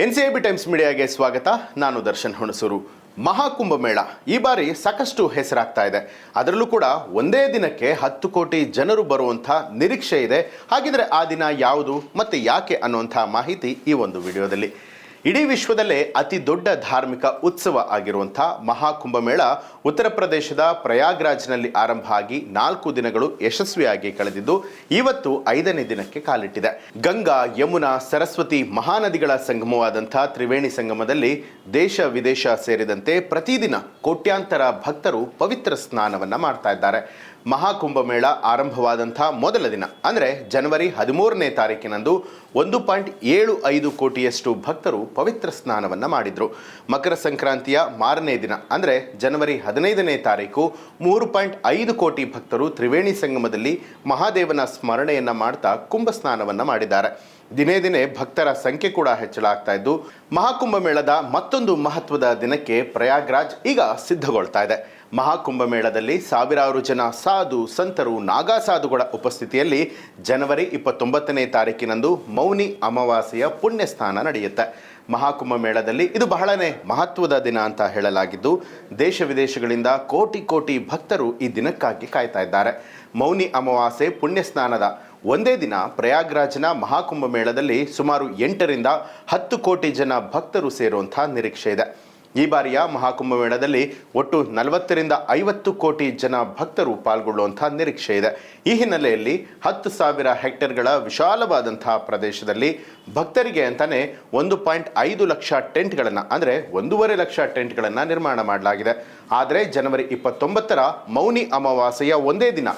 NCIB times ಮೀಡಿಯಾಗೆ ಸ್ವಾಗತ. ನಾನು ದರ್ಶನ್ ಹುಣಸೂರು. ಮಹಾಕುಂಭಮೇಳ ಈ ಬಾರಿ ಸಾಕಷ್ಟು ಹೆಸರಾಗ್ತಾ ಇದೆ. ಅದರಲ್ಲೂ ಕೂಡ ಒಂದೇ ದಿನಕ್ಕೆ 10 ಕೋಟಿ ಜನರು ಬರುವಂಥ ನಿರೀಕ್ಷೆ ಇದೆ. ಹಾಗಿದ್ರೆ ಆ ದಿನ ಯಾವುದು ಮತ್ತು ಯಾಕೆ ಅನ್ನುವಂಥ ಮಾಹಿತಿ ಈ ಒಂದು ವಿಡಿಯೋದಲ್ಲಿ. ಇಡೀ ವಿಶ್ವದಲ್ಲೇ ಅತಿ ದೊಡ್ಡ ಧಾರ್ಮಿಕ ಉತ್ಸವ ಆಗಿರುವಂಥ ಮಹಾಕುಂಭಮೇಳ ಉತ್ತರ ಪ್ರದೇಶದ ಪ್ರಯಾಗ್ರಾಜ್ನಲ್ಲಿ ಆರಂಭ ಆಗಿ 4 ದಿನಗಳು ಯಶಸ್ವಿಯಾಗಿ ಕಳೆದಿದ್ದು ಇವತ್ತು 5ನೇ ದಿನಕ್ಕೆ ಕಾಲಿಟ್ಟಿದೆ. ಗಂಗಾ, ಯಮುನಾ, ಸರಸ್ವತಿ ಮಹಾನದಿಗಳ ಸಂಗಮವಾದಂಥ ತ್ರಿವೇಣಿ ಸಂಗಮದಲ್ಲಿ ದೇಶ ವಿದೇಶ ಸೇರಿದಂತೆ ಪ್ರತಿದಿನ ಕೋಟ್ಯಾಂತರ ಭಕ್ತರು ಪವಿತ್ರ ಸ್ನಾನವನ್ನ ಮಾಡ್ತಾ ಇದ್ದಾರೆ. ಮಹಾಕುಂಭಮೇಳ ಆರಂಭವಾದಂಥ ಮೊದಲ ದಿನ ಅಂದರೆ ಜನವರಿ 13ನೇ ತಾರೀಕಿನಂದು 1.75 ಕೋಟಿಯಷ್ಟು ಭಕ್ತರು ಪವಿತ್ರ ಸ್ನಾನವನ್ನು ಮಾಡಿದರು. ಮಕರ ಸಂಕ್ರಾಂತಿಯ ಮಾರನೇ ದಿನ ಅಂದರೆ ಜನವರಿ 15ನೇ ತಾರೀಕು 3.5 ಕೋಟಿ ಭಕ್ತರು ತ್ರಿವೇಣಿ ಸಂಗಮದಲ್ಲಿ ಮಹಾದೇವನ ಸ್ಮರಣೆಯನ್ನು ಮಾಡ್ತಾ ಕುಂಭ ಸ್ನಾನವನ್ನು ಮಾಡಿದ್ದಾರೆ. ದಿನೇ ದಿನೇ ಭಕ್ತರ ಸಂಖ್ಯೆ ಕೂಡ ಹೆಚ್ಚಳ ಆಗ್ತಾ ಇದ್ದು ಮಹಾಕುಂಭಮೇಳದ ಮತ್ತೊಂದು ಮಹತ್ವದ ದಿನಕ್ಕೆ ಪ್ರಯಾಗ್ರಾಜ್ ಈಗ ಸಿದ್ಧಗೊಳ್ತಾ ಇದೆ. ಮಹಾಕುಂಭಮೇಳದಲ್ಲಿ ಸಾವಿರಾರು ಜನ ಸಾಧು ಸಂತರು ನಾಗಾ ಸಾಧುಗಳ ಉಪಸ್ಥಿತಿಯಲ್ಲಿ ಜನವರಿ 29ನೇ ತಾರೀಕಿನಂದು ಮೌನಿ ಅಮಾವಾಸ್ಯೆಯ ಪುಣ್ಯ ಸ್ನಾನ ನಡೆಯುತ್ತೆ. ಮಹಾಕುಂಭಮೇಳದಲ್ಲಿ ಇದು ಬಹಳನೇ ಮಹತ್ವದ ದಿನ ಅಂತ ಹೇಳಲಾಗಿದ್ದು ದೇಶ ವಿದೇಶಗಳಿಂದ ಕೋಟಿ ಕೋಟಿ ಭಕ್ತರು ಈ ದಿನಕ್ಕಾಗಿ ಕಾಯ್ತಾ ಇದ್ದಾರೆ. ಮೌನಿ ಅಮಾವಾಸ್ಯೆ ಪುಣ್ಯ ಸ್ನಾನದ ಒಂದೇ ದಿನ ಪ್ರಯಾಗ್ರಾಜ್ನ ಮಹಾಕುಂಭಮೇಳದಲ್ಲಿ ಸುಮಾರು 8ರಿಂದ 10 ಕೋಟಿ ಜನ ಭಕ್ತರು ಸೇರುವಂಥ ನಿರೀಕ್ಷೆ ಇದೆ. ಈ ಬಾರಿಯ ಮಹಾಕುಂಭಮೇಳದಲ್ಲಿ ಒಟ್ಟು 40ರಿಂದ 50 ಕೋಟಿ ಜನ ಭಕ್ತರು ಪಾಲ್ಗೊಳ್ಳುವಂಥ ನಿರೀಕ್ಷೆ ಇದೆ. ಈ ಹಿನ್ನೆಲೆಯಲ್ಲಿ 10,000 ಹೆಕ್ಟೇರ್ಗಳ ವಿಶಾಲವಾದಂತಹ ಪ್ರದೇಶದಲ್ಲಿ ಭಕ್ತರಿಗೆ ಅಂತಾನೆ 1.5 ಲಕ್ಷ ಟೆಂಟ್ಗಳನ್ನು ಅಂದರೆ 1.5 ಲಕ್ಷ ಟೆಂಟ್ಗಳನ್ನು ನಿರ್ಮಾಣ ಮಾಡಲಾಗಿದೆ. ಆದರೆ ಜನವರಿ 29ರ ಮೌನಿ ಅಮಾವಾಸ್ಯೆಯ ಒಂದೇ ದಿನ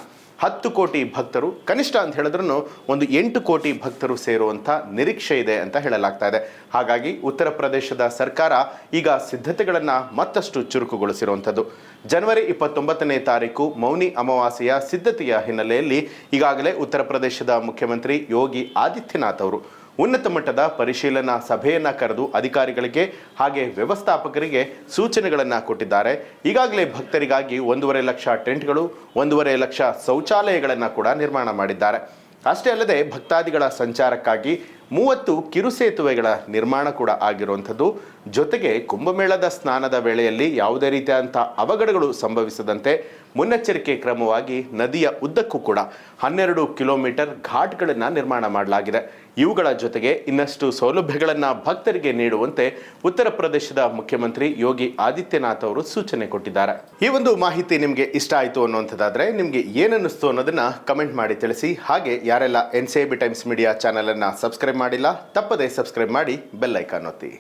10 ಕೋಟಿ ಭಕ್ತರು ಕನಿಷ್ಠ ಅಂತ ಹೇಳಿದ್ರೂ ಒಂದು 8 ಕೋಟಿ ಭಕ್ತರು ಸೇರುವಂಥ ನಿರೀಕ್ಷೆ ಇದೆ ಅಂತ ಹೇಳಲಾಗ್ತಾ ಇದೆ. ಹಾಗಾಗಿ ಉತ್ತರ ಪ್ರದೇಶದ ಸರ್ಕಾರ ಈಗ ಸಿದ್ಧತೆಗಳನ್ನು ಮತ್ತಷ್ಟು ಚುರುಕುಗೊಳಿಸಿರುವಂಥದ್ದು. ಜನವರಿ 29ನೇ ತಾರೀಕು ಮೌನಿ ಅಮಾವಾಸ್ಯೆಯ ಸಿದ್ಧತೆಯ ಹಿನ್ನೆಲೆಯಲ್ಲಿ ಈಗಾಗಲೇ ಉತ್ತರ ಪ್ರದೇಶದ ಮುಖ್ಯಮಂತ್ರಿ ಯೋಗಿ ಆದಿತ್ಯನಾಥ್ ಅವರು ಉನ್ನತ ಮಟ್ಟದ ಪರಿಶೀಲನಾ ಸಭೆಯನ್ನು ಕರೆದು ಅಧಿಕಾರಿಗಳಿಗೆ ಹಾಗೆ ವ್ಯವಸ್ಥಾಪಕರಿಗೆ ಸೂಚನೆಗಳನ್ನು ಕೊಟ್ಟಿದ್ದಾರೆ. ಈಗಾಗಲೇ ಭಕ್ತರಿಗಾಗಿ 1.5 ಲಕ್ಷ ಟೆಂಟ್ಗಳು 1.5 ಲಕ್ಷ ಶೌಚಾಲಯಗಳನ್ನು ಕೂಡ ನಿರ್ಮಾಣ ಮಾಡಿದ್ದಾರೆ. ಅಷ್ಟೇ ಅಲ್ಲದೆ ಭಕ್ತಾದಿಗಳ ಸಂಚಾರಕ್ಕಾಗಿ 30 ಕಿರುಸೇತುವೆಗಳ ನಿರ್ಮಾಣ ಕೂಡ ಆಗಿರುವಂಥದ್ದು. ಜೊತೆಗೆ ಕುಂಭಮೇಳದ ಸ್ನಾನದ ವೇಳೆಯಲ್ಲಿ ಯಾವುದೇ ರೀತಿಯಾದಂಥ ಅವಘಡಗಳು ಸಂಭವಿಸದಂತೆ ಮುನ್ನೆಚ್ಚರಿಕೆ ಕ್ರಮವಾಗಿ ನದಿಯ ಉದ್ದಕ್ಕೂ ಕೂಡ 12 ಕಿಲೋಮೀಟರ್ ಘಾಟ್ಗಳನ್ನು ನಿರ್ಮಾಣ ಮಾಡಲಾಗಿದೆ. ಇವುಗಳ ಜೊತೆಗೆ ಇನ್ನಷ್ಟು ಸೌಲಭ್ಯಗಳನ್ನು ಭಕ್ತರಿಗೆ ನೀಡುವಂತೆ ಉತ್ತರ ಪ್ರದೇಶದ ಮುಖ್ಯಮಂತ್ರಿ ಯೋಗಿ ಆದಿತ್ಯನಾಥ್ ಅವರು ಸೂಚನೆ ಕೊಟ್ಟಿದ್ದಾರೆ. ಈ ಒಂದು ಮಾಹಿತಿ ನಿಮಗೆ ಇಷ್ಟ ಆಯಿತು ಅನ್ನುವಂಥದ್ದಾದರೆ ನಿಮಗೆ ಏನನ್ನಿಸ್ತು ಅನ್ನೋದನ್ನ ಕಮೆಂಟ್ ಮಾಡಿ ತಿಳಿಸಿ. ಹಾಗೆ ಯಾರೆಲ್ಲ ಎನ್ಸಿಐಬಿ ಟೈಮ್ಸ್ ಮೀಡಿಯಾ ಚಾನಲನ್ನು ಸಬ್ಸ್ಕ್ರೈಬ್ ಮಾಡಿಲ್ಲ ತಪ್ಪದೇ ಸಬ್ಸ್ಕ್ರೈಬ್ ಮಾಡಿ ಬೆಲ್ ಐಕಾನ್ ಒತ್ತಿ.